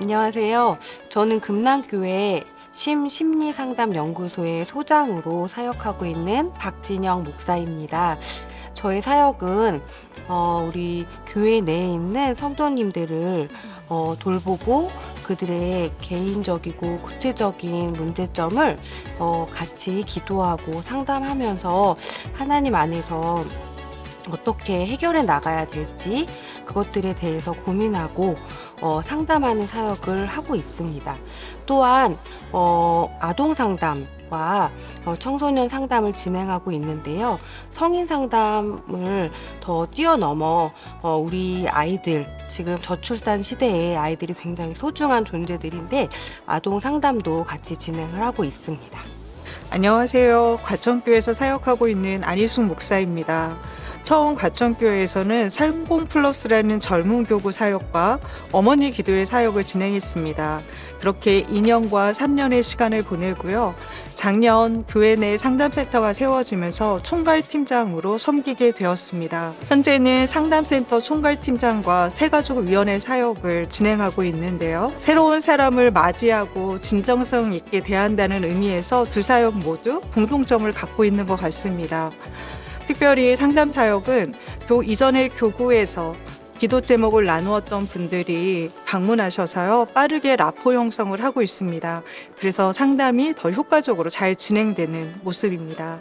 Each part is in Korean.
안녕하세요. 저는 금남교회 심리상담연구소의 소장으로 사역하고 있는 박진영 목사입니다. 저의 사역은 우리 교회 내에 있는 성도님들을 돌보고 그들의 개인적이고 구체적인 문제점을 같이 기도하고 상담하면서 하나님 안에서 어떻게 해결해 나가야 될지 그것들에 대해서 고민하고 상담하는 사역을 하고 있습니다. 또한 아동 상담과 청소년 상담을 진행하고 있는데요. 성인 상담을 더 뛰어넘어 우리 아이들, 지금 저출산 시대에 아이들이 굉장히 소중한 존재들인데 아동 상담도 같이 진행을 하고 있습니다. 안녕하세요. 과천교회에서 사역하고 있는 안희숙 목사입니다. 처음 과천교회에서는 살공플러스라는 젊은 교구 사역과 어머니 기도회 사역을 진행했습니다. 그렇게 2년과 3년의 시간을 보내고요. 작년 교회 내 상담센터가 세워지면서 총괄팀장으로 섬기게 되었습니다. 현재는 상담센터 총괄팀장과 새가족위원회 사역을 진행하고 있는데요. 새로운 사람을 맞이하고 진정성 있게 대한다는 의미에서 두 사역 모두 공통점을 갖고 있는 것 같습니다. 특별히 상담 사역은 이전의 교구에서 기도 제목을 나누었던 분들이 방문하셔서요, 빠르게 라포 형성을 하고 있습니다. 그래서 상담이 더 효과적으로 잘 진행되는 모습입니다.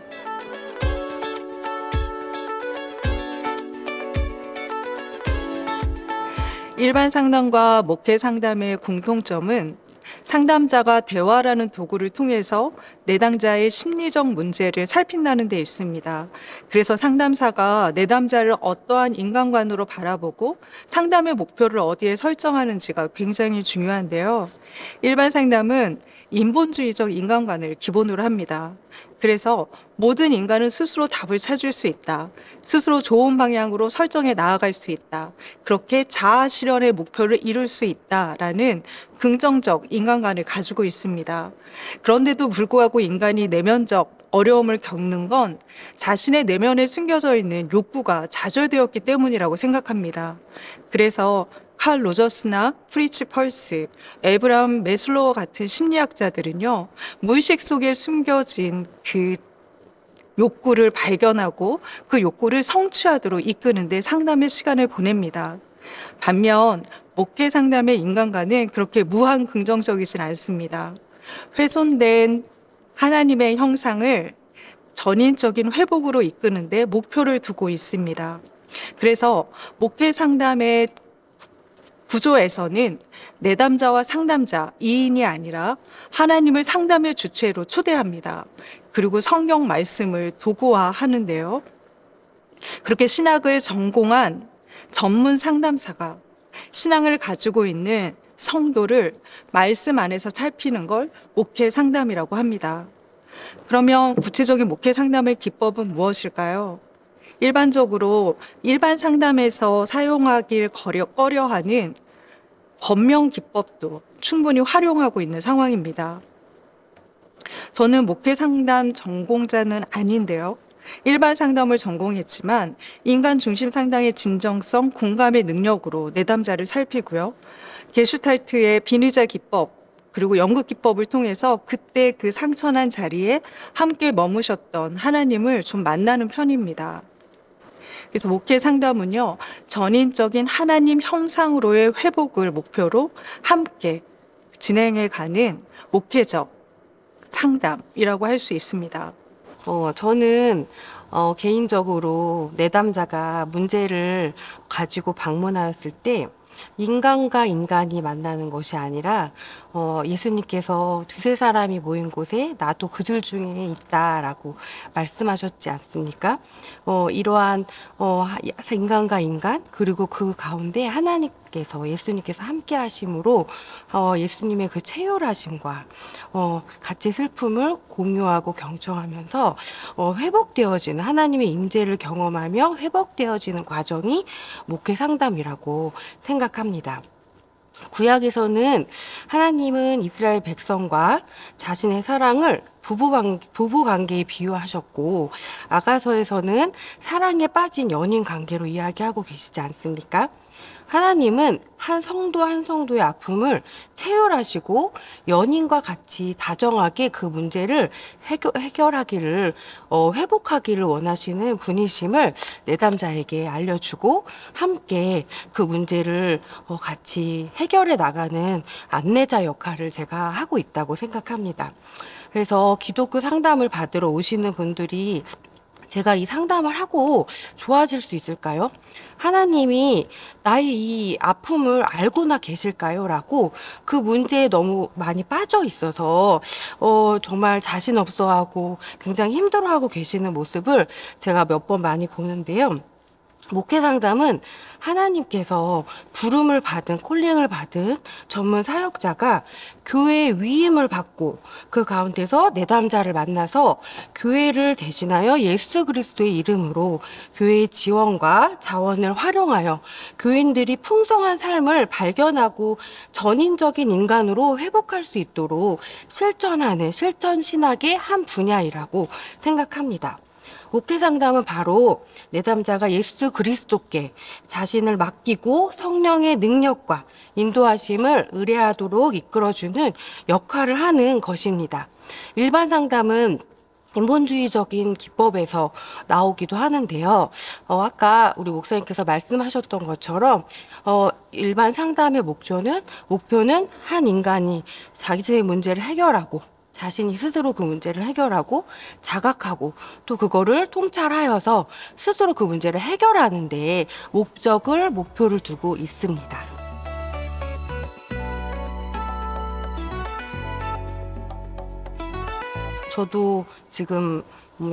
일반 상담과 목회 상담의 공통점은 상담자가 대화라는 도구를 통해서 내담자의 심리적 문제를 살핀다는 데 있습니다. 그래서 상담사가 내담자를 어떠한 인간관으로 바라보고 상담의 목표를 어디에 설정하는지가 굉장히 중요한데요. 일반 상담은 인본주의적 인간관을 기본으로 합니다. 그래서 모든 인간은 스스로 답을 찾을 수 있다. 스스로 좋은 방향으로 설정해 나아갈 수 있다. 그렇게 자아 실현의 목표를 이룰 수 있다라는 긍정적 인간관을 가지고 있습니다. 그런데도 불구하고 인간이 내면적 어려움을 겪는 건 자신의 내면에 숨겨져 있는 욕구가 좌절되었기 때문이라고 생각합니다. 그래서 칼 로저스나 프리츠 펄스, 에브라함 매슬로우 같은 심리학자들은요, 무의식 속에 숨겨진 그 욕구를 발견하고 그 욕구를 성취하도록 이끄는데 상담의 시간을 보냅니다. 반면 목회 상담의 인간관은 그렇게 무한 긍정적이진 않습니다. 훼손된 하나님의 형상을 전인적인 회복으로 이끄는데 목표를 두고 있습니다. 그래서 목회 상담의 구조에서는 내담자와 상담자 2인이 아니라 하나님을 상담의 주체로 초대합니다. 그리고 성경 말씀을 도구화하는데요. 그렇게 신학을 전공한 전문 상담사가 신앙을 가지고 있는 성도를 말씀 안에서 살피는 걸 목회 상담이라고 합니다. 그러면 구체적인 목회 상담의 기법은 무엇일까요? 일반적으로 일반 상담에서 사용하길 꺼려하는 권명 기법도 충분히 활용하고 있는 상황입니다. 저는 목회 상담 전공자는 아닌데요. 일반 상담을 전공했지만 인간 중심 상담의 진정성, 공감의 능력으로 내담자를 살피고요. 게슈탈트의 비의자 기법, 그리고 연극 기법을 통해서 그때 그 상처난 자리에 함께 머무셨던 하나님을 좀 만나는 편입니다. 그래서 목회 상담은요, 전인적인 하나님 형상으로의 회복을 목표로 함께 진행해가는 목회적 상담이라고 할 수 있습니다. 저는 개인적으로 내담자가 문제를 가지고 방문하였을 때 인간과 인간이 만나는 것이 아니라 예수님께서 두세 사람이 모인 곳에 나도 그들 중에 있다라고 말씀하셨지 않습니까? 이러한 인간과 인간 그리고 그 가운데 예수님께서 함께 하심으로 예수님의 그 체혈하심과 같이 슬픔을 공유하고 경청하면서 회복되어지는 하나님의 임재를 경험하며 회복되어지는 과정이 목회 상담이라고 생각합니다. 구약에서는 하나님은 이스라엘 백성과 자신의 사랑을 부부 관계에 비유하셨고, 아가서에서는 사랑에 빠진 연인 관계로 이야기하고 계시지 않습니까? 하나님은 한 성도 한 성도의 아픔을 체휼하시고 연인과 같이 다정하게 그 문제를 해결하기를 회복하기를 원하시는 분이심을 내담자에게 알려주고 함께 그 문제를 같이 해결해 나가는 안내자 역할을 제가 하고 있다고 생각합니다. 그래서 기독교 상담을 받으러 오시는 분들이 제가 이 상담을 하고 좋아질 수 있을까요? 하나님이 나의 이 아픔을 알고나 계실까요? 라고 그 문제에 너무 많이 빠져 있어서 정말 자신 없어하고 굉장히 힘들어하고 계시는 모습을 제가 몇 번 많이 보는데요. 목회 상담은 하나님께서 부름을 받은 콜링을 받은 전문 사역자가 교회의 위임을 받고 그 가운데서 내담자를 만나서 교회를 대신하여 예수 그리스도의 이름으로 교회의 지원과 자원을 활용하여 교인들이 풍성한 삶을 발견하고 전인적인 인간으로 회복할 수 있도록 실천하는 실천 신학의 한 분야이라고 생각합니다. 목회 상담은 바로 내담자가 예수 그리스도께 자신을 맡기고 성령의 능력과 인도하심을 의뢰하도록 이끌어주는 역할을 하는 것입니다. 일반 상담은 인본주의적인 기법에서 나오기도 하는데요. 아까 우리 목사님께서 말씀하셨던 것처럼 일반 상담의 목표는 한 인간이 자신의 문제를 해결하고 자신이 스스로 그 문제를 해결하고 자각하고 또 그거를 통찰하여서 스스로 그 문제를 해결하는 데 목표를 두고 있습니다. 저도 지금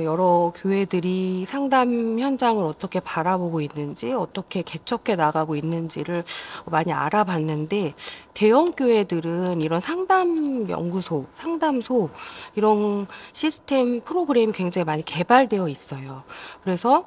여러 교회들이 상담 현장을 어떻게 바라보고 있는지, 어떻게 개척해 나가고 있는지를 많이 알아봤는데, 대형 교회들은 이런 상담 연구소, 상담소, 이런 시스템 프로그램이 굉장히 많이 개발되어 있어요. 그래서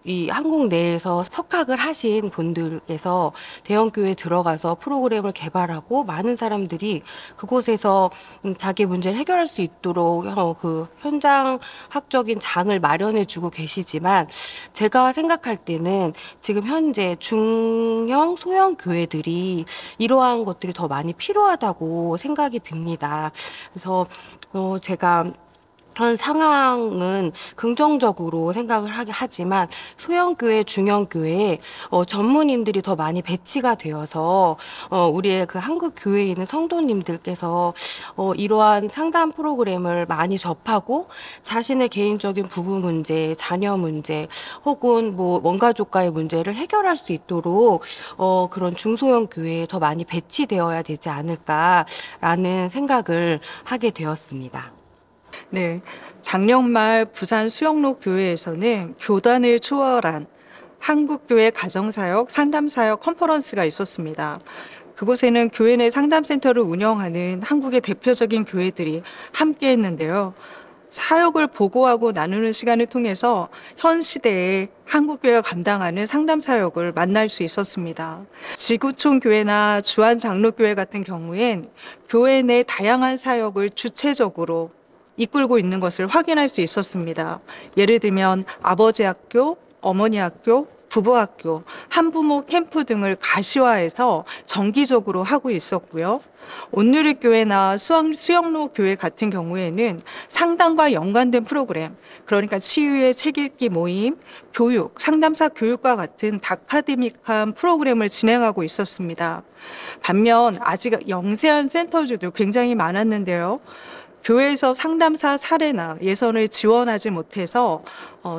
이 한국 내에서 석학을 하신 분들께서 대형 교회에 들어가서 프로그램을 개발하고 많은 사람들이 그곳에서 자기 문제를 해결할 수 있도록 그 현장학적인 장을 마련해 주고 계시지만 제가 생각할 때는 지금 현재 중형, 소형 교회들이 이러한 것들이 더 많이 필요하다고 생각이 듭니다. 그래서 제가 현 상황은 긍정적으로 생각을 하지만 소형교회, 중형교회에 전문인들이 더 많이 배치가 되어서 우리의 그 한국 교회에 있는 성도님들께서 이러한 상담 프로그램을 많이 접하고 자신의 개인적인 부부 문제, 자녀 문제 혹은 원가족과의 문제를 해결할 수 있도록 그런 중소형 교회에 더 많이 배치되어야 되지 않을까라는 생각을 하게 되었습니다. 네, 작년 말 부산 수영로 교회에서는 교단을 초월한 한국교회 가정사역, 상담사역 컨퍼런스가 있었습니다. 그곳에는 교회 내 상담센터를 운영하는 한국의 대표적인 교회들이 함께 했는데요. 사역을 보고하고 나누는 시간을 통해서 현 시대에 한국교회가 감당하는 상담사역을 만날 수 있었습니다. 지구촌 교회나 주한장로교회 같은 경우엔 교회 내 다양한 사역을 주체적으로 이끌고 있는 것을 확인할 수 있었습니다. 예를 들면 아버지 학교, 어머니 학교, 부부 학교, 한부모 캠프 등을 가시화해서 정기적으로 하고 있었고요. 온누리교회나 수영로 교회 같은 경우에는 상담과 연관된 프로그램, 그러니까 치유의 책 읽기 모임, 교육, 상담사 교육과 같은 다카데믹한 프로그램을 진행하고 있었습니다. 반면 아직 영세한 센터들도 굉장히 많았는데요. 교회에서 상담사 사례나 예산을 지원하지 못해서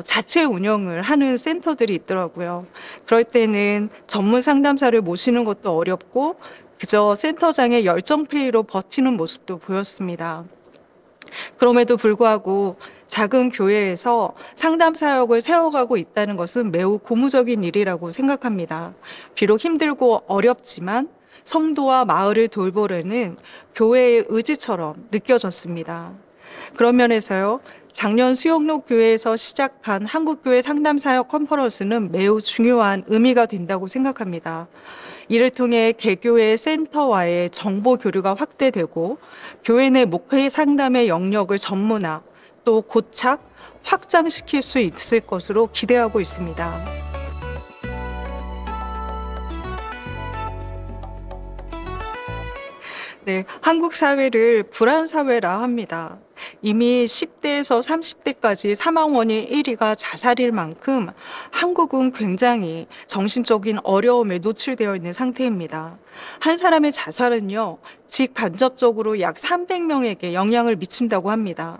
자체 운영을 하는 센터들이 있더라고요. 그럴 때는 전문 상담사를 모시는 것도 어렵고 그저 센터장의 열정페이로 버티는 모습도 보였습니다. 그럼에도 불구하고 작은 교회에서 상담 사역을 세워가고 있다는 것은 매우 고무적인 일이라고 생각합니다. 비록 힘들고 어렵지만 성도와 마을을 돌보려는 교회의 의지처럼 느껴졌습니다. 그런 면에서요, 작년 수영로 교회에서 시작한 한국교회 상담사역 컨퍼런스는 매우 중요한 의미가 된다고 생각합니다. 이를 통해 개교회 센터와의 정보 교류가 확대되고 교회 내 목회 상담의 영역을 전문화, 또 고착, 확장시킬 수 있을 것으로 기대하고 있습니다. 네, 한국 사회를 불안 사회라 합니다. 이미 10대에서 30대까지 사망 원인 1위가 자살일 만큼 한국은 굉장히 정신적인 어려움에 노출되어 있는 상태입니다. 한 사람의 자살은요, 직간접적으로 약 300명에게 영향을 미친다고 합니다.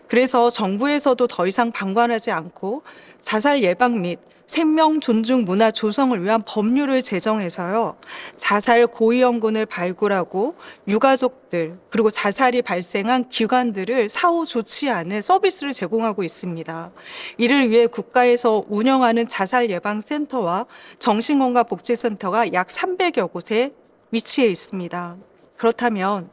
그래서 정부에서도 더 이상 방관하지 않고 자살 예방 및 생명 존중 문화 조성을 위한 법률을 제정해서요, 자살 고위험군을 발굴하고 유가족들 그리고 자살이 발생한 기관들을 사후 조치하는 서비스를 제공하고 있습니다. 이를 위해 국가에서 운영하는 자살 예방 센터와 정신건강복지센터가 약 300여 곳에 위치해 있습니다. 그렇다면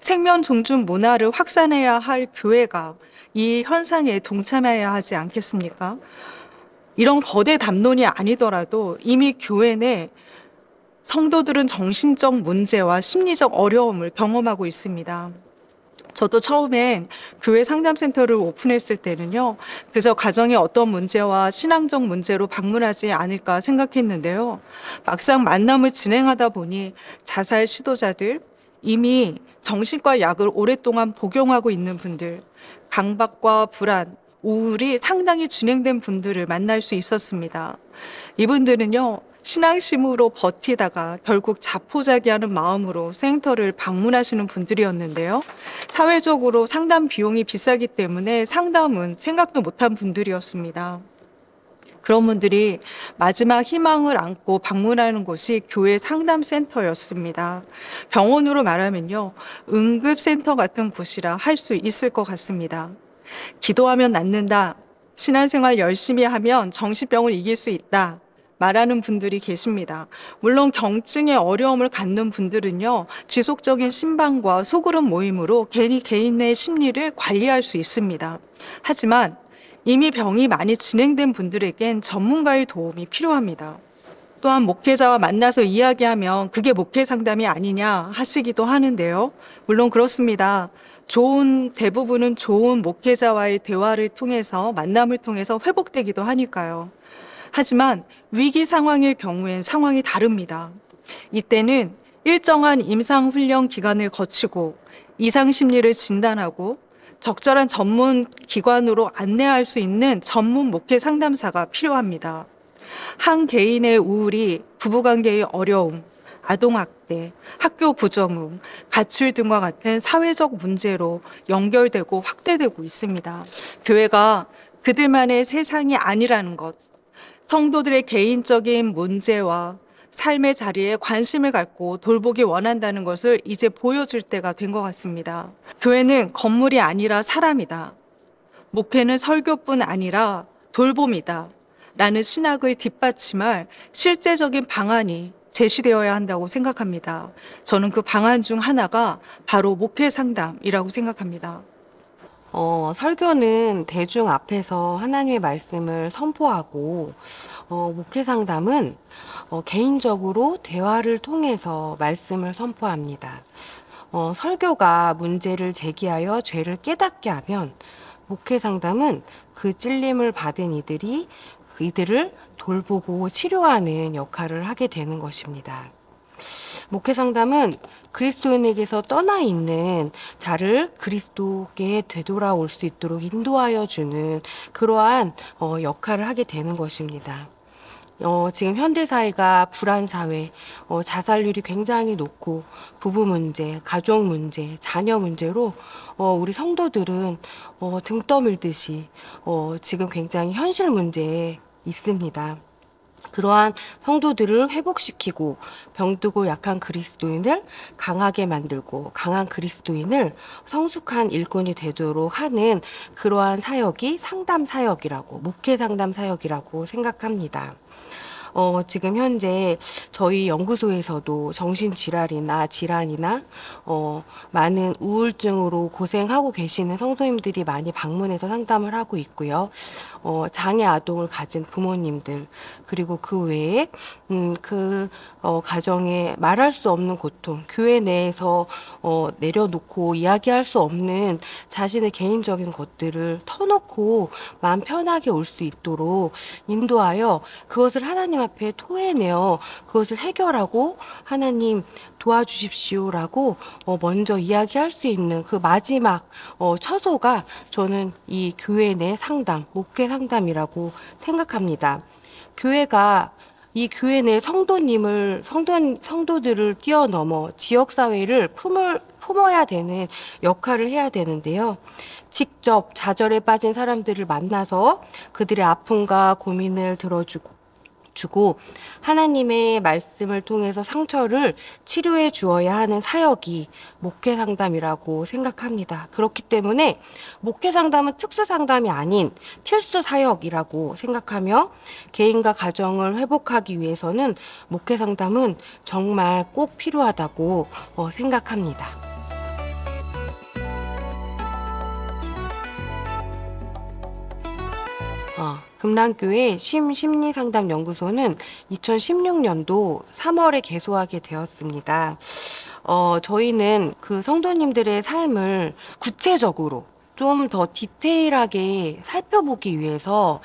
생명 존중 문화를 확산해야 할 교회가 이 현상에 동참해야 하지 않겠습니까? 이런 거대 담론이 아니더라도 이미 교회 내 성도들은 정신적 문제와 심리적 어려움을 경험하고 있습니다. 저도 처음엔 교회 상담센터를 오픈했을 때는요, 그저 가정의 어떤 문제와 신앙적 문제로 방문하지 않을까 생각했는데요. 막상 만남을 진행하다 보니 자살 시도자들, 이미 정신과 약을 오랫동안 복용하고 있는 분들, 강박과 불안, 우울이 상당히 진행된 분들을 만날 수 있었습니다. 이분들은요, 신앙심으로 버티다가 결국 자포자기하는 마음으로 센터를 방문하시는 분들이었는데요. 사회적으로 상담 비용이 비싸기 때문에 상담은 생각도 못한 분들이었습니다. 그런 분들이 마지막 희망을 안고 방문하는 곳이 교회 상담센터였습니다. 병원으로 말하면요, 응급센터 같은 곳이라 할 수 있을 것 같습니다. 기도하면 낫는다. 신앙생활 열심히 하면 정신병을 이길 수 있다. 말하는 분들이 계십니다. 물론 경증의 어려움을 갖는 분들은요, 지속적인 신방과 소그룹 모임으로 개인의 심리를 관리할 수 있습니다. 하지만 이미 병이 많이 진행된 분들에겐 전문가의 도움이 필요합니다. 또한 목회자와 만나서 이야기하면 그게 목회 상담이 아니냐 하시기도 하는데요. 물론 그렇습니다. 대부분은 좋은 목회자와의 대화를 통해서, 만남을 통해서 회복되기도 하니까요. 하지만 위기 상황일 경우엔 상황이 다릅니다. 이때는 일정한 임상훈련 기간을 거치고 이상 심리를 진단하고 적절한 전문 기관으로 안내할 수 있는 전문 목회 상담사가 필요합니다. 한 개인의 우울이 부부관계의 어려움, 아동학대, 학교 부정응, 가출 등과 같은 사회적 문제로 연결되고 확대되고 있습니다. 교회가 그들만의 세상이 아니라는 것, 성도들의 개인적인 문제와 삶의 자리에 관심을 갖고 돌보기 원한다는 것을 이제 보여줄 때가 된 것 같습니다. 교회는 건물이 아니라 사람이다. 목회는 설교뿐 아니라 돌봄이다. 라는 신학을 뒷받침할 실제적인 방안이 제시되어야 한다고 생각합니다. 저는 그 방안 중 하나가 바로 목회 상담이라고 생각합니다. 설교는 대중 앞에서 하나님의 말씀을 선포하고, 목회 상담은 개인적으로 대화를 통해서 말씀을 선포합니다. 설교가 문제를 제기하여 죄를 깨닫게 하면, 목회 상담은 그 찔림을 받은 이들을 돌보고 치료하는 역할을 하게 되는 것입니다. 목회 상담은 그리스도인에게서 떠나 있는 자를 그리스도께 되돌아올 수 있도록 인도하여 주는 그러한 역할을 하게 되는 것입니다. 지금 현대사회가 불안사회, 자살률이 굉장히 높고 부부 문제, 가족 문제, 자녀 문제로 우리 성도들은 등 떠밀듯이 지금 굉장히 현실 문제에 있습니다. 그러한 성도들을 회복시키고 병들고 약한 그리스도인을 강하게 만들고 강한 그리스도인을 성숙한 일꾼이 되도록 하는 그러한 사역이 상담 사역이라고, 목회 상담 사역이라고 생각합니다. 지금 현재 저희 연구소에서도 정신질환이나 질환이나 많은 우울증으로 고생하고 계시는 성도님들이 많이 방문해서 상담을 하고 있고요. 장애 아동을 가진 부모님들, 그리고 그 외에 가정에 말할 수 없는 고통, 교회 내에서 내려놓고 이야기할 수 없는 자신의 개인적인 것들을 터놓고 마음 편하게 올 수 있도록 인도하여 그것을 하나님 하나님 앞에 토해내어 그것을 해결하고 하나님 도와주십시오라고 먼저 이야기할 수 있는 그 마지막 처소가 저는 이 교회 내 상담, 목회 상담이라고 생각합니다. 교회가 이 교회 내 성도들을 뛰어넘어 지역사회를 품어야 되는 역할을 해야 되는데요. 직접 좌절에 빠진 사람들을 만나서 그들의 아픔과 고민을 들어주고 하나님의 말씀을 통해서 상처를 치료해 주어야 하는 사역이 목회 상담이라고 생각합니다. 그렇기 때문에 목회 상담은 특수 상담이 아닌 필수 사역이라고 생각하며 개인과 가정을 회복하기 위해서는 목회 상담은 정말 꼭 필요하다고 생각합니다. 금랑교회 심리상담연구소는 2016년도 3월에 개소하게 되었습니다. 저희는 그 성도님들의 삶을 구체적으로 좀 더 디테일하게 살펴보기 위해서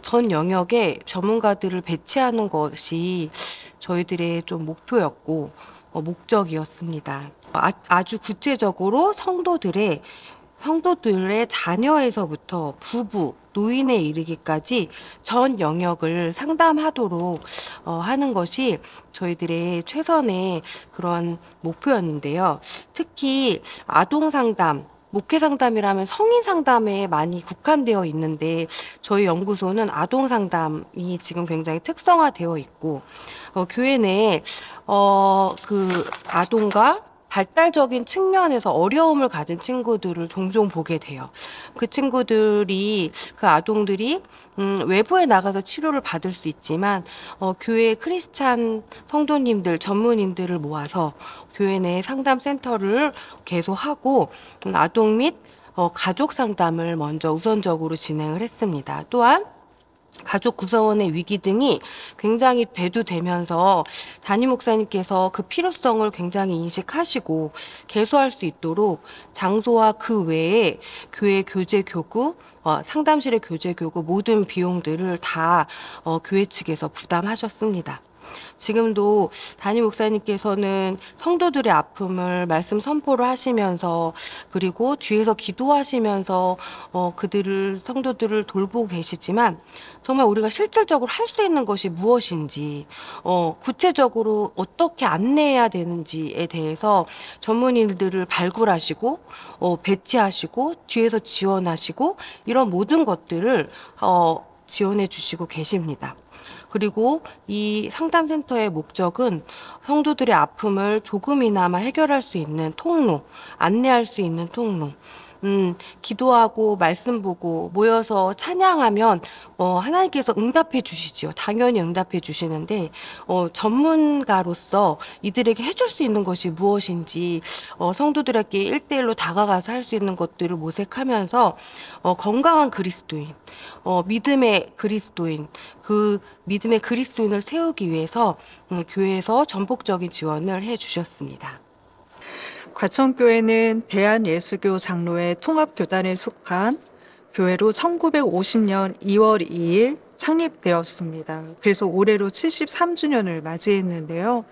전 영역에 전문가들을 배치하는 것이 저희들의 좀 목표였고 목적이었습니다. 아주 구체적으로 성도들의 자녀에서부터 부부, 노인에 이르기까지 전 영역을 상담하도록 하는 것이 저희들의 최선의 그런 목표였는데요. 특히 아동 상담, 목회 상담이라면 성인 상담에 많이 국한되어 있는데 저희 연구소는 아동 상담이 지금 굉장히 특성화되어 있고 교회 내에 그 아동과 발달적인 측면에서 어려움을 가진 친구들을 종종 보게 돼요. 그 아동들이 외부에 나가서 치료를 받을 수 있지만 교회 크리스찬 성도님들, 전문인들을 모아서 교회 내 상담센터를 개소하고 아동 및 가족 상담을 먼저 우선적으로 진행을 했습니다. 또한 가족 구성원의 위기 등이 굉장히 대두되면서 담임 목사님께서 그 필요성을 굉장히 인식하시고 개소할 수 있도록 장소와 그 외에 교회 교제 교구, 상담실의 교제 교구 모든 비용들을 다 교회 측에서 부담하셨습니다. 지금도 담임 목사님께서는 성도들의 아픔을 말씀 선포를 하시면서 그리고 뒤에서 기도하시면서 성도들을 돌보고 계시지만 정말 우리가 실질적으로 할 수 있는 것이 무엇인지 구체적으로 어떻게 안내해야 되는지에 대해서 전문인들을 발굴하시고 배치하시고 뒤에서 지원하시고 이런 모든 것들을 지원해 주시고 계십니다. 그리고 이 상담센터의 목적은 성도들의 아픔을 조금이나마 해결할 수 있는 통로, 안내할 수 있는 통로, 기도하고 말씀 보고 모여서 찬양하면 하나님께서 응답해 주시지요. 당연히 응답해 주시는데 전문가로서 이들에게 해줄 수 있는 것이 무엇인지 성도들에게 1대1로 다가가서 할 수 있는 것들을 모색하면서 건강한 그리스도인, 믿음의 그리스도인, 그 믿음의 그리스도인을 세우기 위해서 교회에서 전폭적인 지원을 해 주셨습니다. 과천교회는 대한예수교 장로회 통합교단에 속한 교회로 1950년 2월 2일 창립되었습니다. 그래서 올해로 73주년을 맞이했는데요.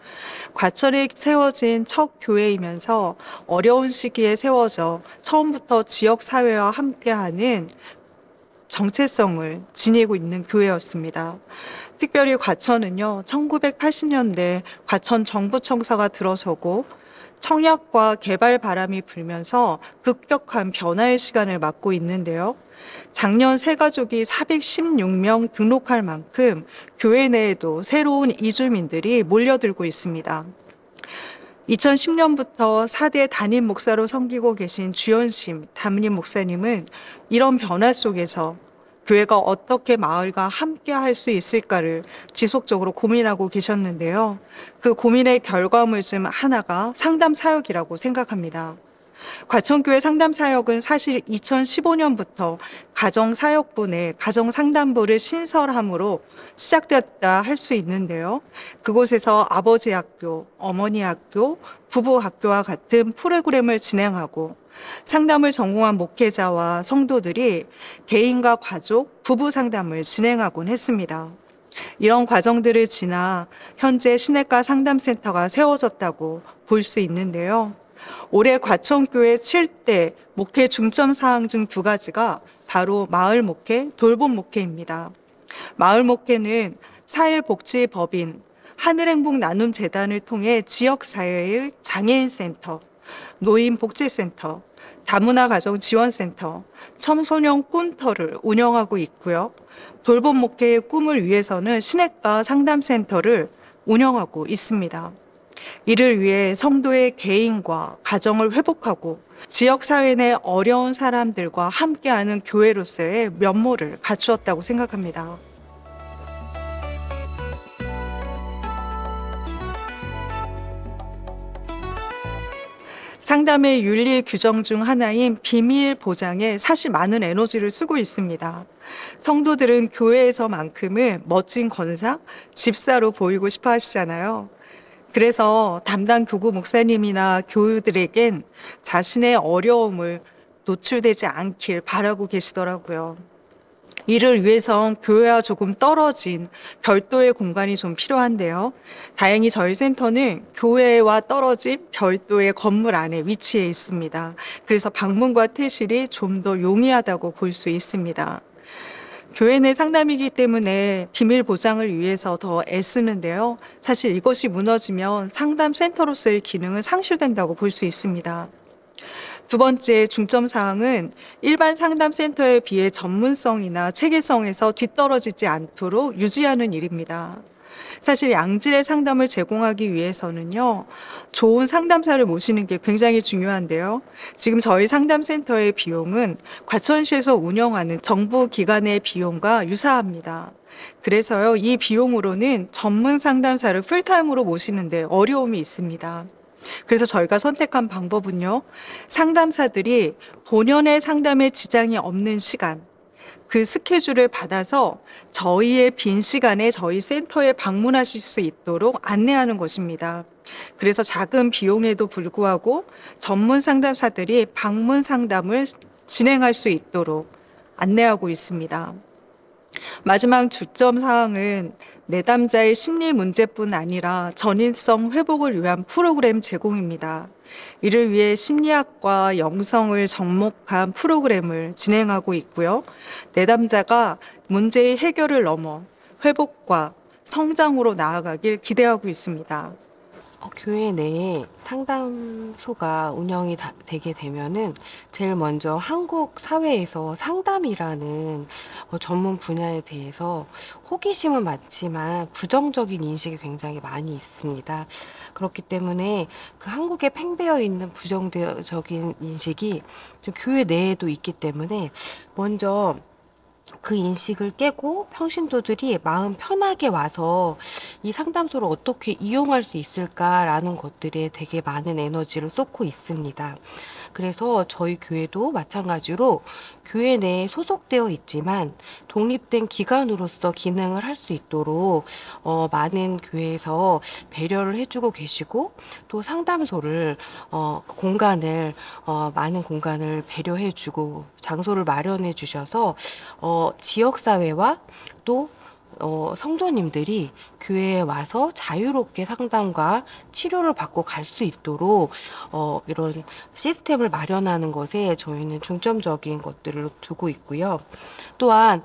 과천에 세워진 첫 교회이면서 어려운 시기에 세워져 처음부터 지역사회와 함께하는 정체성을 지니고 있는 교회였습니다. 특별히 과천은요, 1980년대 과천 정부청사가 들어서고 청약과 개발 바람이 불면서 급격한 변화의 시간을 맞고 있는데요. 작년 새가족이 416명 등록할 만큼 교회 내에도 새로운 이주민들이 몰려들고 있습니다. 2010년부터 4대 담임 목사로 섬기고 계신 주연심 담임 목사님은 이런 변화 속에서 교회가 어떻게 마을과 함께 할 수 있을까를 지속적으로 고민하고 계셨는데요. 그 고민의 결과물 중 하나가 상담 사역이라고 생각합니다. 과천교회 상담 사역은 사실 2015년부터 가정사역부 내 가정상담부를 신설함으로 시작되었다 할 수 있는데요. 그곳에서 아버지 학교, 어머니 학교, 부부 학교와 같은 프로그램을 진행하고 상담을 전공한 목회자와 성도들이 개인과 가족, 부부 상담을 진행하곤 했습니다. 이런 과정들을 지나 현재 시내가 상담센터가 세워졌다고 볼 수 있는데요. 올해 과천교회 7대 목회 중점 사항 중 두 가지가 바로 마을 목회, 돌봄 목회입니다. 마을 목회는 사회복지법인 하늘행복 나눔재단을 통해 지역사회의 장애인센터, 노인복지센터, 다문화 가정 지원센터, 청소년 꿈터를 운영하고 있고요. 돌봄 목회의 꿈을 위해서는 시내가 상담센터를 운영하고 있습니다. 이를 위해 성도의 개인과 가정을 회복하고 지역사회 내 어려운 사람들과 함께하는 교회로서의 면모를 갖추었다고 생각합니다. 상담의 윤리 규정 중 하나인 비밀 보장에 사실 많은 에너지를 쓰고 있습니다. 성도들은 교회에서만큼은 멋진 권사, 집사로 보이고 싶어 하시잖아요. 그래서 담당 교구 목사님이나 교우들에겐 자신의 어려움을 노출되지 않길 바라고 계시더라고요. 이를 위해선 교회와 조금 떨어진 별도의 공간이 좀 필요한데요. 다행히 저희 센터는 교회와 떨어진 별도의 건물 안에 위치해 있습니다. 그래서 방문과 퇴실이 좀 더 용이하다고 볼 수 있습니다. 교회 내 상담이기 때문에 비밀 보장을 위해서 더 애쓰는데요. 사실 이것이 무너지면 상담센터로서의 기능은 상실된다고 볼 수 있습니다. 두 번째 중점 사항은 일반 상담센터에 비해 전문성이나 체계성에서 뒤떨어지지 않도록 유지하는 일입니다. 사실 양질의 상담을 제공하기 위해서는요, 좋은 상담사를 모시는 게 굉장히 중요한데요. 지금 저희 상담센터의 비용은 과천시에서 운영하는 정부 기관의 비용과 유사합니다. 그래서요, 이 비용으로는 전문 상담사를 풀타임으로 모시는데 어려움이 있습니다. 그래서 저희가 선택한 방법은요, 상담사들이 본연의 상담에 지장이 없는 시간, 그 스케줄을 받아서 저희의 빈 시간에 저희 센터에 방문하실 수 있도록 안내하는 것입니다. 그래서 작은 비용에도 불구하고 전문 상담사들이 방문 상담을 진행할 수 있도록 안내하고 있습니다. 마지막 주점 사항은 내담자의 심리 문제뿐 아니라 전인성 회복을 위한 프로그램 제공입니다. 이를 위해 심리학과 영성을 접목한 프로그램을 진행하고 있고요. 내담자가 문제의 해결을 넘어 회복과 성장으로 나아가길 기대하고 있습니다. 교회 내에 상담소가 운영이 되게 되면은 제일 먼저 한국 사회에서 상담이라는 전문 분야에 대해서 호기심은 많지만 부정적인 인식이 굉장히 많이 있습니다. 그렇기 때문에 그 한국에 팽배어 있는 부정적인 인식이 좀 교회 내에도 있기 때문에 먼저 그 인식을 깨고 평신도들이 마음 편하게 와서 이 상담소를 어떻게 이용할 수 있을까라는 것들에 되게 많은 에너지를 쏟고 있습니다. 그래서 저희 교회도 마찬가지로 교회 내에 소속되어 있지만 독립된 기관으로서 기능을 할 수 있도록 많은 교회에서 배려를 해주고 계시고, 또 상담소를 공간을 많은 공간을 배려해주고 장소를 마련해 주셔서 지역사회와 또 성도님들이 교회에 와서 자유롭게 상담과 치료를 받고 갈 수 있도록 이런 시스템을 마련하는 것에 저희는 중점적인 것들을 두고 있고요. 또한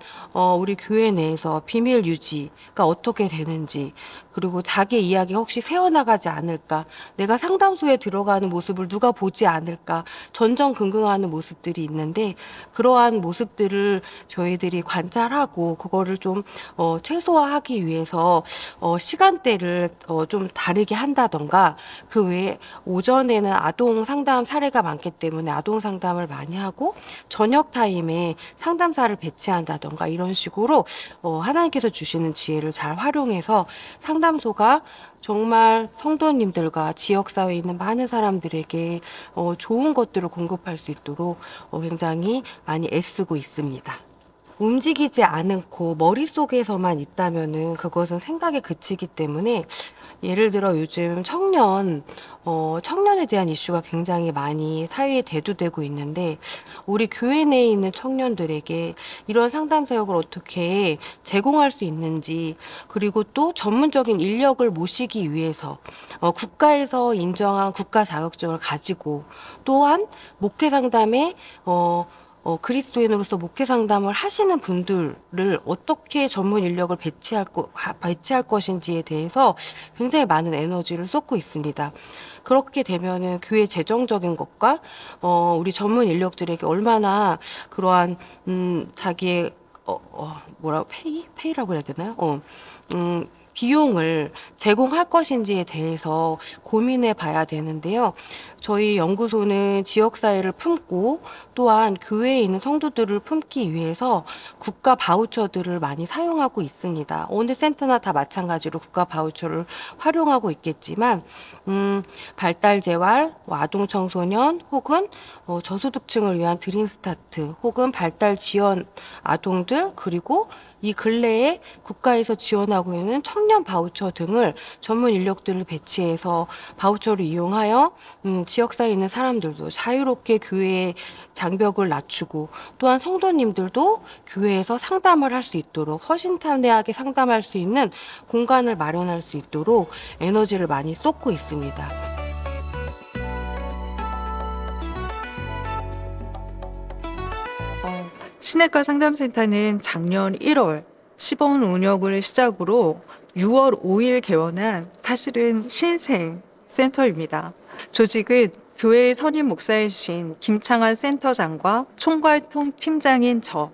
우리 교회 내에서 비밀 유지가 어떻게 되는지, 그리고 자기 이야기가 혹시 새어나가지 않을까, 내가 상담소에 들어가는 모습을 누가 보지 않을까 전전긍긍하는 모습들이 있는데, 그러한 모습들을 저희들이 관찰하고 그거를 좀 최소화하기 위해서 시간대를 좀 다르게 한다던가, 그 외에 오전에는 아동 상담 사례가 많기 때문에 아동 상담을 많이 하고 저녁 타임에 상담사를 배치한다던가, 이런 식으로 하나님께서 주시는 지혜를 잘 활용해서 상담소가 정말 성도님들과 지역사회에 있는 많은 사람들에게 좋은 것들을 공급할 수 있도록 굉장히 많이 애쓰고 있습니다. 움직이지 않고 머릿속에서만 있다면은 그것은 생각에 그치기 때문에 예를 들어 요즘 청년에 대한 이슈가 굉장히 많이 사회에 대두되고 있는데, 우리 교회 내에 있는 청년들에게 이런 상담 사역을 어떻게 제공할 수 있는지, 그리고 또 전문적인 인력을 모시기 위해서 국가에서 인정한 국가 자격증을 가지고, 또한 목회 상담에 그리스도인으로서 목회 상담을 하시는 분들을 어떻게 전문 인력을 배치할 것인지에 대해서 굉장히 많은 에너지를 쏟고 있습니다. 그렇게 되면은 교회 재정적인 것과 우리 전문 인력들에게 얼마나 그러한 자기의 뭐라고 페이라고 해야 되나요? 비용을 제공할 것인지에 대해서 고민해 봐야 되는데요. 저희 연구소는 지역사회를 품고 또한 교회에 있는 성도들을 품기 위해서 국가 바우처들을 많이 사용하고 있습니다. 어느 센터나 다 마찬가지로 국가 바우처를 활용하고 있겠지만, 발달재활, 아동청소년 혹은 저소득층을 위한 드림스타트 혹은 발달 지원 아동들, 그리고 이 근래에 국가에서 지원하고 있는 청년 바우처 등을 전문 인력들을 배치해서 바우처를 이용하여 지역사회에 있는 사람들도 자유롭게 교회의 장벽을 낮추고, 또한 성도님들도 교회에서 상담을 할 수 있도록 허심탄회하게 상담할 수 있는 공간을 마련할 수 있도록 에너지를 많이 쏟고 있습니다. 시내가 상담센터는 작년 1월 시범 운영을 시작으로 6월 5일 개원한 사실은 신생 센터입니다. 조직은 교회의 선임 목사이신 김창환 센터장과 총괄통 팀장인 저,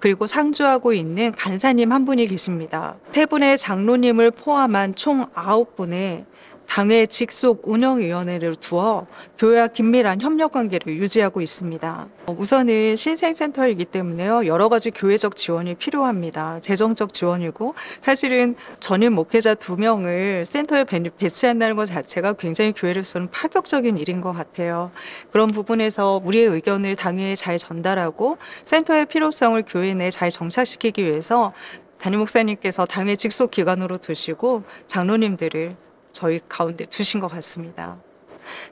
그리고 상주하고 있는 간사님 한 분이 계십니다. 세 분의 장로님을 포함한 총 9분의 당회 직속 운영위원회를 두어 교회와 긴밀한 협력 관계를 유지하고 있습니다. 우선은 신생센터이기 때문에요, 여러 가지 교회적 지원이 필요합니다. 재정적 지원이고, 사실은 전임 목회자 2명을 센터에 배치한다는 것 자체가 굉장히 교회로서는 파격적인 일인 것 같아요. 그런 부분에서 우리의 의견을 당회에 잘 전달하고 센터의 필요성을 교회 내에 잘 정착시키기 위해서 담임 목사님께서 당회 직속 기관으로 두시고 장로님들을 저희 가운데 두신 것 같습니다.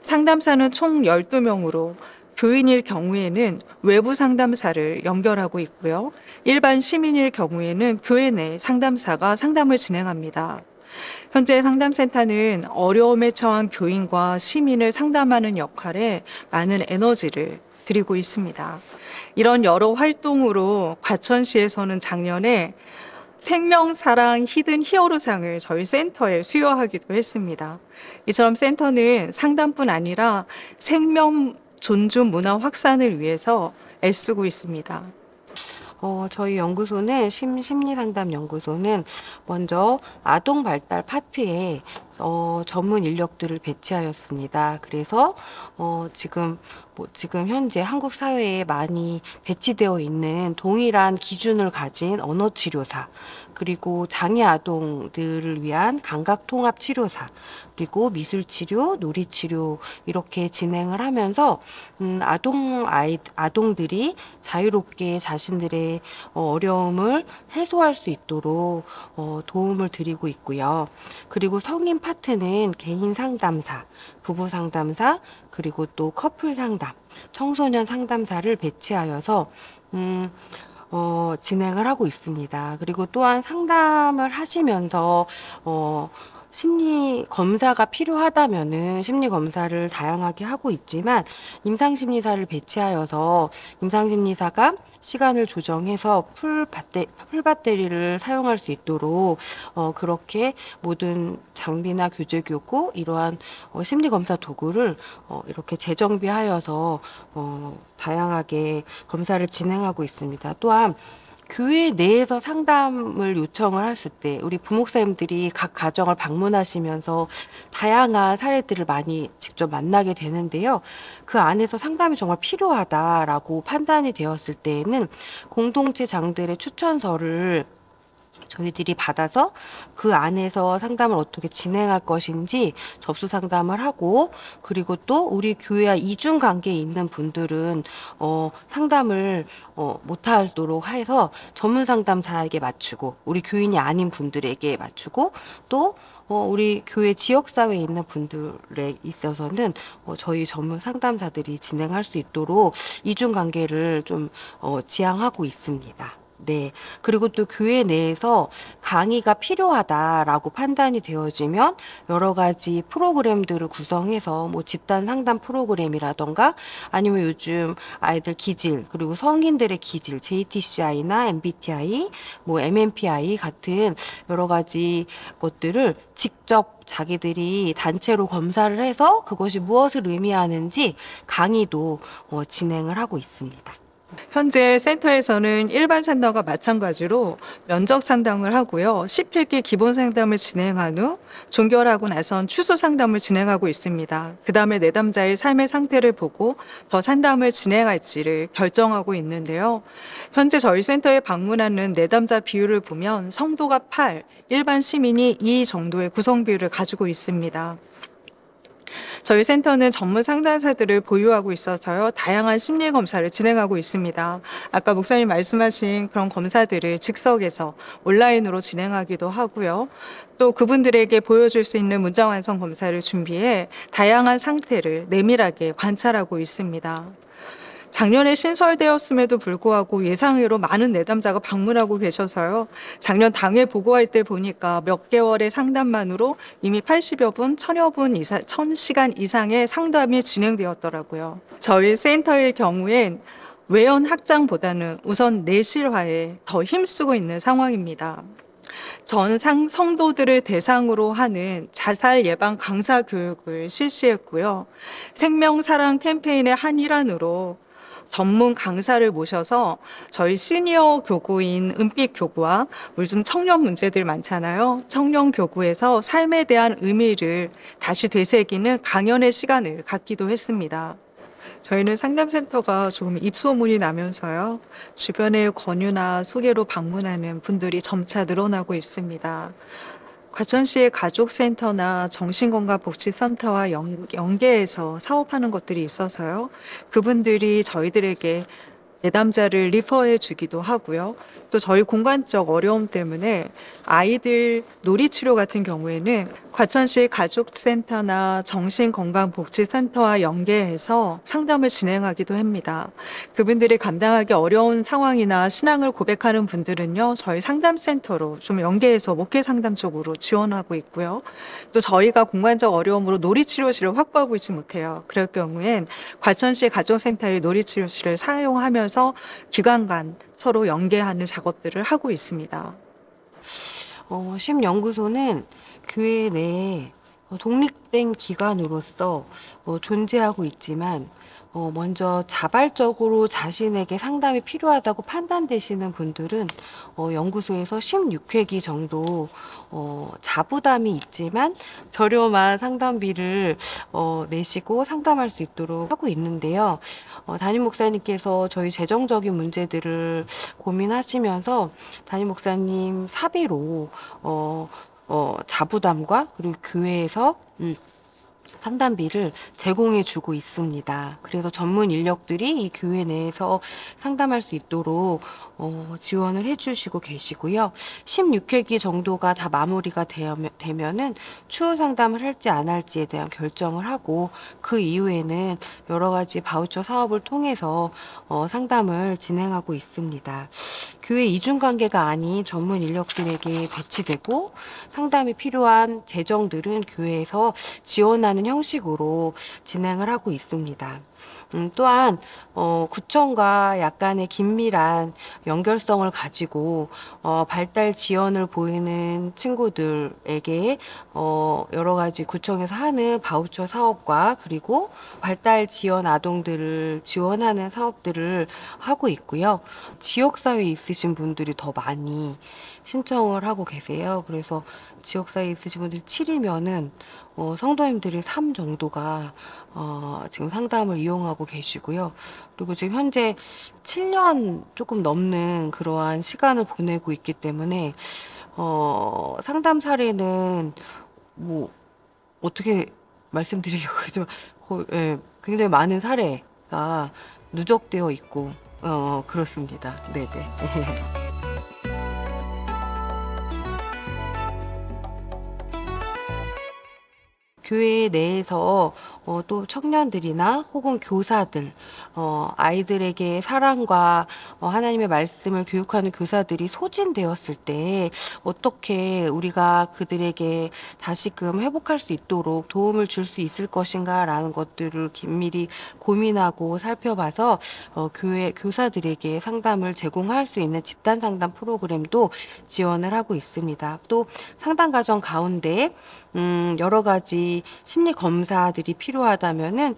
상담사는 총 12명으로 교인일 경우에는 외부 상담사를 연결하고 있고요. 일반 시민일 경우에는 교회 내 상담사가 상담을 진행합니다. 현재 상담센터는 어려움에 처한 교인과 시민을 상담하는 역할에 많은 에너지를 들이고 있습니다. 이런 여러 활동으로 과천시에서는 작년에 생명사랑 히든 히어로상을 저희 센터에 수여하기도 했습니다. 이처럼 센터는 상담뿐 아니라 생명 존중 문화 확산을 위해서 애쓰고 있습니다. 저희 연구소는 심리상담연구소는 먼저 아동 발달 파트에 전문 인력들을 배치하였습니다. 그래서 지금 현재 한국 사회에 많이 배치되어 있는 동일한 기준을 가진 언어 치료사, 그리고 장애 아동들을 위한 감각 통합 치료사, 그리고 미술 치료, 놀이 치료 이렇게 진행을 하면서 아동들이 자유롭게 자신들의 어려움을 해소할 수 있도록 도움을 드리고 있고요. 그리고 성인 파트는 개인 상담사, 부부 상담사, 그리고 또 커플 상담, 청소년 상담사를 배치하여서 진행을 하고 있습니다. 그리고 또한 상담을 하시면서 심리 검사가 필요하다면은 심리 검사를 다양하게 하고 있지만, 임상 심리사를 배치하여서 임상 심리사가 시간을 조정해서 풀 배터리를 사용할 수 있도록 그렇게 모든 장비나 교재 교구, 이러한 심리 검사 도구를 이렇게 재정비하여서 다양하게 검사를 진행하고 있습니다. 또한 교회 내에서 상담을 요청을 했을 때 우리 부목사님들이 각 가정을 방문하시면서 다양한 사례들을 많이 직접 만나게 되는데요. 그 안에서 상담이 정말 필요하다라고 판단이 되었을 때에는 공동체 장들의 추천서를 저희들이 받아서 그 안에서 상담을 어떻게 진행할 것인지 접수 상담을 하고, 그리고 또 우리 교회와 이중 관계에 있는 분들은 상담을 못하도록 해서 전문 상담사에게 맞추고, 우리 교인이 아닌 분들에게 맞추고, 또 우리 교회 지역사회에 있는 분들에 있어서는 저희 전문 상담사들이 진행할 수 있도록 이중 관계를 좀 지향하고 있습니다. 네. 그리고 또 교회 내에서 강의가 필요하다라고 판단이 되어지면 여러 가지 프로그램들을 구성해서 뭐 집단 상담 프로그램이라던가, 아니면 요즘 아이들 기질, 그리고 성인들의 기질, JTCI나 MBTI, 뭐 MMPI 같은 여러 가지 것들을 직접 자기들이 단체로 검사를 해서 그것이 무엇을 의미하는지 강의도 진행을 하고 있습니다. 현재 센터에서는 일반 상담과 마찬가지로 면접 상담을 하고요. 10회기 기본 상담을 진행한 후 종결하고 나선 추수 상담을 진행하고 있습니다. 그 다음에 내담자의 삶의 상태를 보고 더 상담을 진행할지를 결정하고 있는데요. 현재 저희 센터에 방문하는 내담자 비율을 보면 성도가 8, 일반 시민이 2 정도의 구성 비율을 가지고 있습니다. 저희 센터는 전문 상담사들을 보유하고 있어서요. 다양한 심리 검사를 진행하고 있습니다. 아까 목사님 말씀하신 그런 검사들을 즉석에서 온라인으로 진행하기도 하고요. 또 그분들에게 보여줄 수 있는 문장 완성 검사를 준비해 다양한 상태를 내밀하게 관찰하고 있습니다. 작년에 신설되었음에도 불구하고 예상외로 많은 내담자가 방문하고 계셔서요. 작년 당일 보고할 때 보니까 몇 개월의 상담만으로 이미 80여 분, 1000여 분 이상, 1000시간 이상의 상담이 진행되었더라고요. 저희 센터의 경우엔 외연 확장보다는 우선 내실화에 더 힘쓰고 있는 상황입니다. 전 성도들을 대상으로 하는 자살 예방 강사 교육을 실시했고요. 생명사랑 캠페인의 한 일환으로 전문 강사를 모셔서 저희 시니어 교구인 은빛 교구와 요즘 청년 문제들 많잖아요. 청년 교구에서 삶에 대한 의미를 다시 되새기는 강연의 시간을 갖기도 했습니다. 저희는 상담센터가 조금 입소문이 나면서요. 주변의 권유나 소개로 방문하는 분들이 점차 늘어나고 있습니다. 과천시의 가족센터나 정신건강복지센터와 연계해서 사업하는 것들이 있어서요. 그분들이 저희들에게 내담자를 리퍼해 주기도 하고요. 또 저희 공간적 어려움 때문에 아이들 놀이치료 같은 경우에는 과천시 가족센터나 정신건강복지센터와 연계해서 상담을 진행하기도 합니다. 그분들이 감당하기 어려운 상황이나 신앙을 고백하는 분들은요, 저희 상담센터로 좀 연계해서 목회 상담 쪽으로 지원하고 있고요. 또 저희가 공간적 어려움으로 놀이치료실을 확보하고 있지 못해요. 그럴 경우엔 과천시 가족센터의 놀이치료실을 사용하면서 기관 간 서로 연계하는 작업들을 하고 있습니다. 심연구소는 교회 내에 독립된 기관으로서 존재하고 있지만, 먼저 자발적으로 자신에게 상담이 필요하다고 판단되시는 분들은 연구소에서 16회기 정도 자부담이 있지만 저렴한 상담비를 내시고 상담할 수 있도록 하고 있는데요. 담임 목사님께서 저희 재정적인 문제들을 고민하시면서 담임 목사님 사비로 자부담과 그리고 교회에서 상담비를 제공해 주고 있습니다. 그래서 전문 인력들이 이 교회 내에서 상담할 수 있도록 지원을 해 주시고 계시고요. 16회기 정도가 다 마무리가 되면은 추후 상담을 할지 안 할지에 대한 결정을 하고, 그 이후에는 여러 가지 바우처 사업을 통해서 상담을 진행하고 있습니다. 교회 이중관계가 아닌 전문 인력들에게 배치되고 상담이 필요한 재정들은 교회에서 지원하는 형식으로 진행을 하고 있습니다. 또한 구청과 약간의 긴밀한 연결성을 가지고 발달 지원을 보이는 친구들에게 여러 가지 구청에서 하는 바우처 사업과 그리고 발달 지원 아동들을 지원하는 사업들을 하고 있고요. 지역사회에 있으신 분들이 더 많이 신청을 하고 계세요. 그래서 지역사회에 있으신 분들이 7이면은 성도님들이 3 정도가 지금 상담을 이용하고 진행하고 계시고요. 그리고 지금 현재 7년 조금 넘는 그러한 시간을 보내고 있기 때문에 상담 사례는 뭐 어떻게 말씀드리기가 그렇지만 예, 굉장히 많은 사례가 누적되어 있고 그렇습니다. 네네. 교회 내에서 또 청년들이나 혹은 교사들, 아이들에게 사랑과 하나님의 말씀을 교육하는 교사들이 소진되었을 때 어떻게 우리가 그들에게 다시금 회복할 수 있도록 도움을 줄 수 있을 것인가라는 것들을 긴밀히 고민하고 살펴봐서 교회 교사들에게 상담을 제공할 수 있는 집단 상담 프로그램도 지원을 하고 있습니다. 또 상담 과정 가운데 여러 가지 심리 검사들이 필요하다면은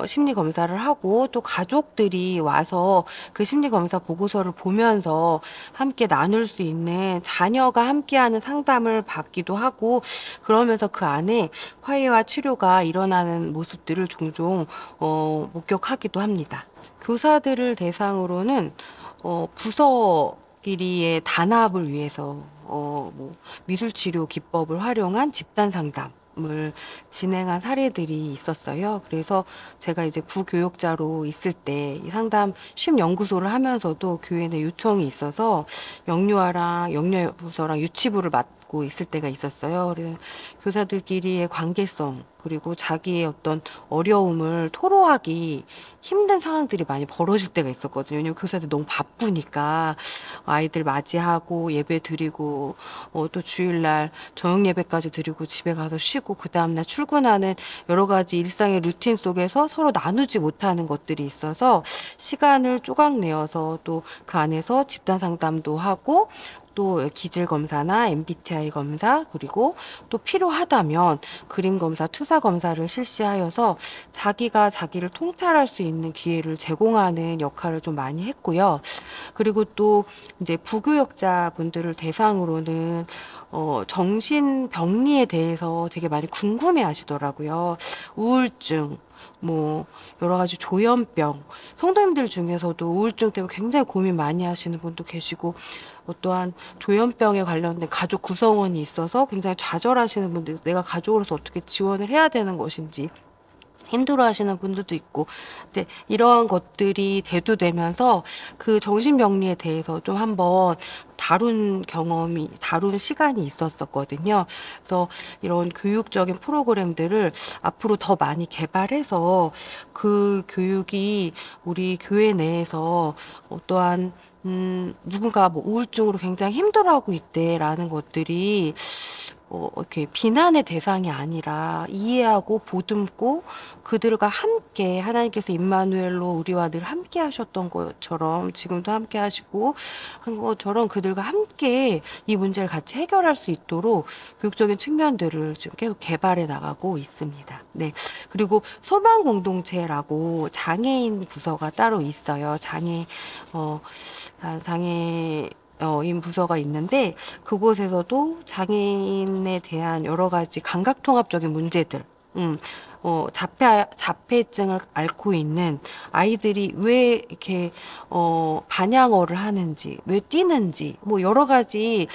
심리 검사를 하고 또 가족들이 와서 그 심리 검사 보고서를 보면서 함께 나눌 수 있는 자녀가 함께하는 상담을 받기도 하고 그러면서 그 안에 화해와 치료가 일어나는 모습들을 종종 목격하기도 합니다. 교사들을 대상으로는 부서끼리의 단합을 위해서 뭐 미술치료 기법을 활용한 집단 상담을 진행한 사례들이 있었어요. 그래서 제가 이제 부교육자로 있을 때 이 상담 쉼 연구소를 하면서도 교회 내 요청이 있어서 영유아랑 영유부서랑 유치부를 맡고 있을 때가 있었어요. 그래서 교사들끼리의 관계성 그리고 자기의 어떤 어려움을 토로하기 힘든 상황들이 많이 벌어질 때가 있었거든요. 왜냐면 교사들 너무 바쁘니까 아이들 맞이하고 예배 드리고 또 주일날 저녁 예배까지 드리고 집에 가서 쉬고 그 다음날 출근하는 여러 가지 일상의 루틴 속에서 서로 나누지 못하는 것들이 있어서 시간을 조각 내어서 또 그 안에서 집단 상담도 하고 또 기질 검사나 MBTI 검사 그리고 또 필요하다면 그림 검사, 투사 검사를 실시하여서 자기가 자기를 통찰할 수 있는 기회를 제공하는 역할을 좀 많이 했고요. 그리고 또 이제 부교역자 분들을 대상으로는 정신병리에 대해서 되게 많이 궁금해 하시더라고요. 우울증, 뭐 여러 가지 조현병, 성도님들 중에서도 우울증 때문에 굉장히 고민 많이 하시는 분도 계시고 또한 조현병에 관련된 가족 구성원이 있어서 굉장히 좌절하시는 분들, 내가 가족으로서 어떻게 지원을 해야 되는 것인지 힘들어하시는 분들도 있고, 근데 이러한 것들이 대두되면서 그 정신병리에 대해서 좀 한번 다룬 시간이 있었었거든요. 그래서 이런 교육적인 프로그램들을 앞으로 더 많이 개발해서 그 교육이 우리 교회 내에서 어떠한 누군가 뭐 우울증으로 굉장히 힘들어하고 있대라는 것들이 이렇게 비난의 대상이 아니라 이해하고 보듬고 그들과 함께 하나님께서 임마누엘로 우리와 늘 함께 하셨던 것처럼 지금도 함께 하시고 한 것처럼 그들과 함께 이 문제를 같이 해결할 수 있도록 교육적인 측면들을 지금 계속 개발해 나가고 있습니다. 네. 그리고 소망 공동체라고 장애인 부서가 따로 있어요. 인 부서가 있는데 그곳에서도 장애인에 대한 여러 가지 감각통합적인 문제들, 자폐증을 앓고 있는 아이들이 왜 이렇게 반향어를 하는지, 왜 뛰는지, 뭐 여러 가지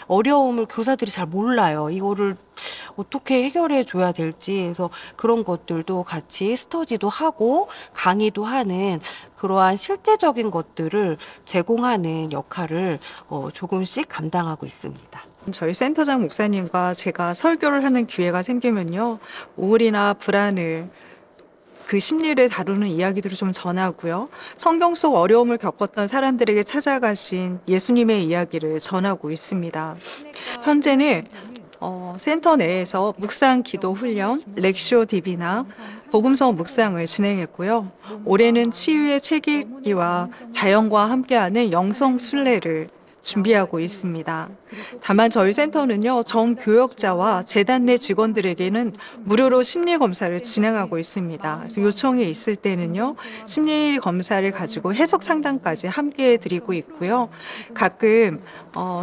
어려움을 교사들이 잘 몰라요. 이거를 어떻게 해결해 줘야 될지. 그래서 그런 것들도 같이 스터디도 하고 강의도 하는 그러한 실제적인 것들을 제공하는 역할을 조금씩 감당하고 있습니다. 저희 센터장 목사님과 제가 설교를 하는 기회가 생기면요, 우울이나 불안을 그 심리를 다루는 이야기들을 좀 전하고요. 성경 속 어려움을 겪었던 사람들에게 찾아가신 예수님의 이야기를 전하고 있습니다. 현재는 센터 내에서 묵상 기도 훈련, 렉시오 DB나 복음서 묵상을 진행했고요. 올해는 치유의 책 읽기와 자연과 함께하는 영성 순례를 준비하고 있습니다. 다만 저희 센터는요, 정교역자와 재단 내 직원들에게는 무료로 심리 검사를 진행하고 있습니다. 그래서 요청이 있을 때는요, 심리 검사를 가지고 해석 상담까지 함께 해드리고 있고요. 가끔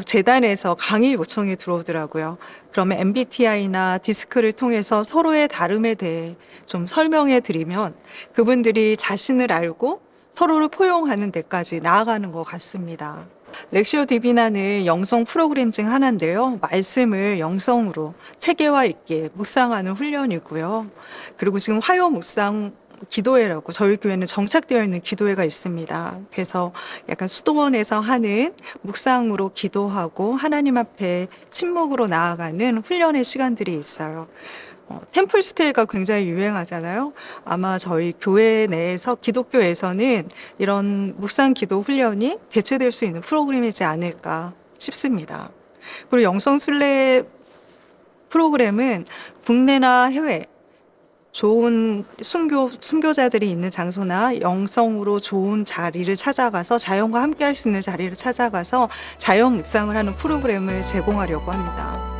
재단에서 강의 요청이 들어오더라고요. 그러면 MBTI나 디스크를 통해서 서로의 다름에 대해 좀 설명해 드리면 그분들이 자신을 알고 서로를 포용하는 데까지 나아가는 것 같습니다. 렉시오 디비나는 영성 프로그램 중 하나인데요. 말씀을 영성으로 체계화 있게 묵상하는 훈련이고요. 그리고 지금 화요 묵상 기도회라고 저희 교회는 정착되어 있는 기도회가 있습니다. 그래서 약간 수도원에서 하는 묵상으로 기도하고 하나님 앞에 침묵으로 나아가는 훈련의 시간들이 있어요. 템플 스테이가 굉장히 유행하잖아요. 아마 저희 교회 내에서 기독교에서는 이런 묵상 기도 훈련이 대체될 수 있는 프로그램이지 않을까 싶습니다. 그리고 영성 순례 프로그램은 국내나 해외 좋은 순교자들이 있는 장소나 영성으로 좋은 자리를 찾아가서 자연과 함께 할 수 있는 자리를 찾아가서 자연 묵상을 하는 프로그램을 제공하려고 합니다.